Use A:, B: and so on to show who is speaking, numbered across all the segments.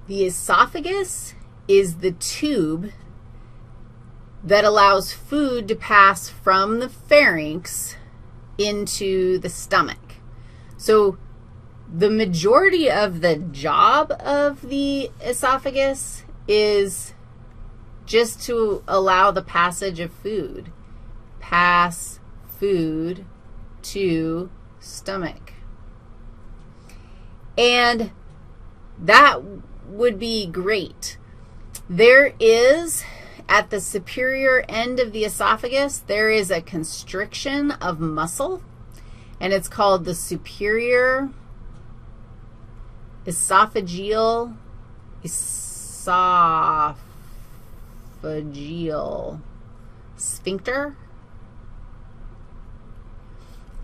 A: The esophagus is the tube that allows food to pass from the pharynx into the stomach. So the majority of the job of the esophagus is just to allow the passage of food. Pass food to stomach. And that would be great. There is, at the superior end of the esophagus, there is a constriction of muscle, and it's called the superior esophageal sphincter.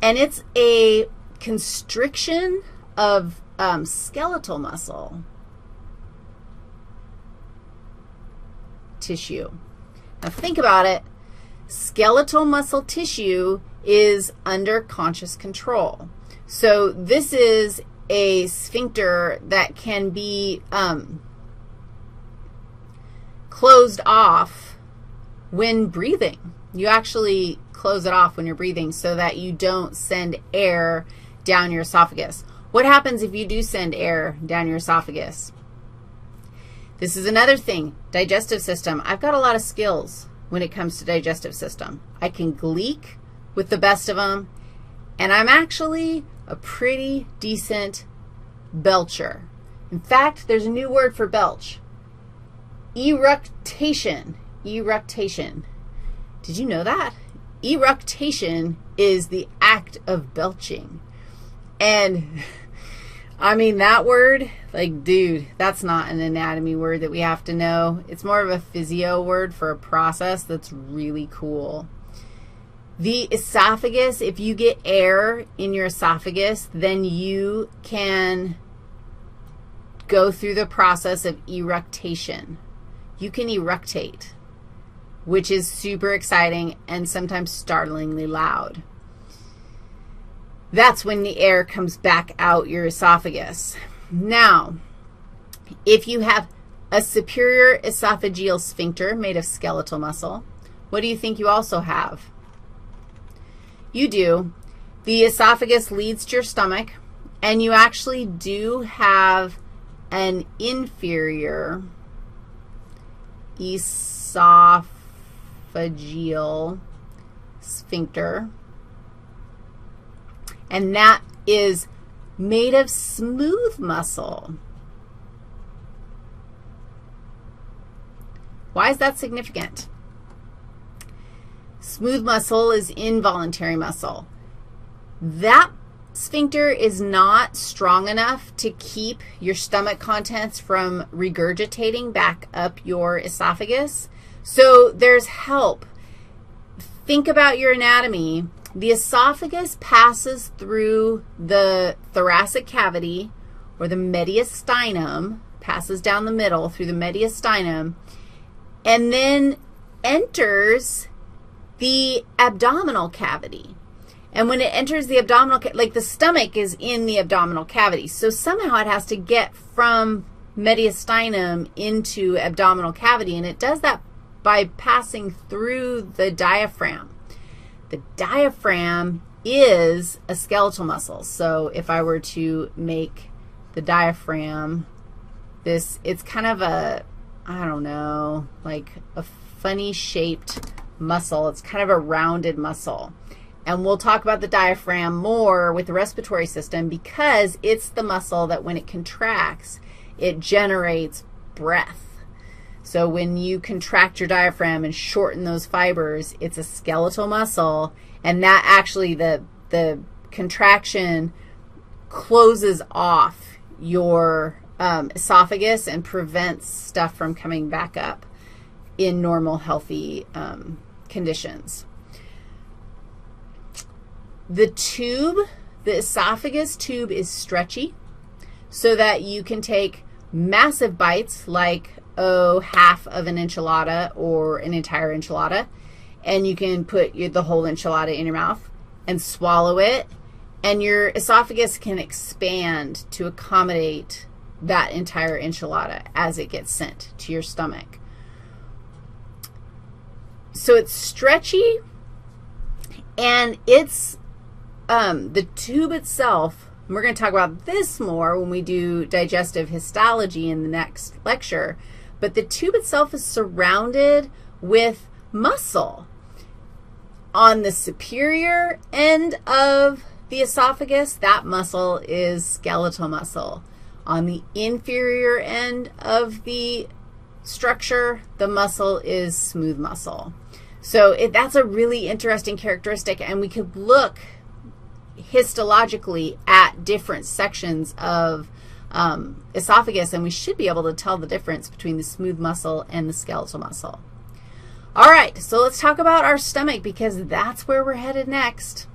A: And it's a constriction of skeletal muscle tissue. Now think about it. Skeletal muscle tissue is under conscious control. So this is a sphincter that can be closed off when breathing. You actually close it off when you're breathing so that you don't send air down your esophagus. What happens if you do send air down your esophagus? This is another thing, digestive system. I've got a lot of skills when it comes to digestive system. I can gleek with the best of them, and I'm actually a pretty decent belcher. In fact, there's a new word for belch, eructation. Eructation. Did you know that? Eructation is the act of belching. And I mean, that word, like, dude, that's not an anatomy word that we have to know. It's more of a physio word for a process that's really cool. The esophagus, if you get air in your esophagus, then you can go through the process of eructation. You can eructate, which is super exciting and sometimes startlingly loud. That's when the air comes back out your esophagus. Now, if you have a superior esophageal sphincter made of skeletal muscle, what do you think you also have? You do. The esophagus leads to your stomach, and you actually do have an inferior esophageal sphincter, and that is made of smooth muscle. Why is that significant? Smooth muscle is involuntary muscle. That sphincter is not strong enough to keep your stomach contents from regurgitating back up your esophagus. So there's help. Think about your anatomy. The esophagus passes through the thoracic cavity, or the mediastinum, passes down the middle through the mediastinum, and then enters the abdominal cavity. And when it enters the abdominal, like the stomach is in the abdominal cavity, so somehow it has to get from mediastinum into abdominal cavity, and it does that by passing through the diaphragm. The diaphragm is a skeletal muscle. So if I were to make the diaphragm this, it's kind of a, I don't know, like a funny shaped muscle. It's kind of a rounded muscle. And we'll talk about the diaphragm more with the respiratory system because it's the muscle that when it contracts, it generates breath. So when you contract your diaphragm and shorten those fibers, it's a skeletal muscle, and that actually, the contraction closes off your esophagus and prevents stuff from coming back up in normal, healthy conditions. The tube, the esophagus tube is stretchy so that you can take massive bites like, half of an enchilada or an entire enchilada, and you can put the whole enchilada in your mouth and swallow it, and your esophagus can expand to accommodate that entire enchilada as it gets sent to your stomach. So it's stretchy, and it's the tube itself, and we're going to talk about this more when we do digestive histology in the next lecture, but the tube itself is surrounded with muscle. On the superior end of the esophagus, that muscle is skeletal muscle. On the inferior end of the structure, the muscle is smooth muscle. So that's a really interesting characteristic, and we could look histologically at different sections of esophagus, and we should be able to tell the difference between the smooth muscle and the skeletal muscle. All right, so let's talk about our stomach, because that's where we're headed next.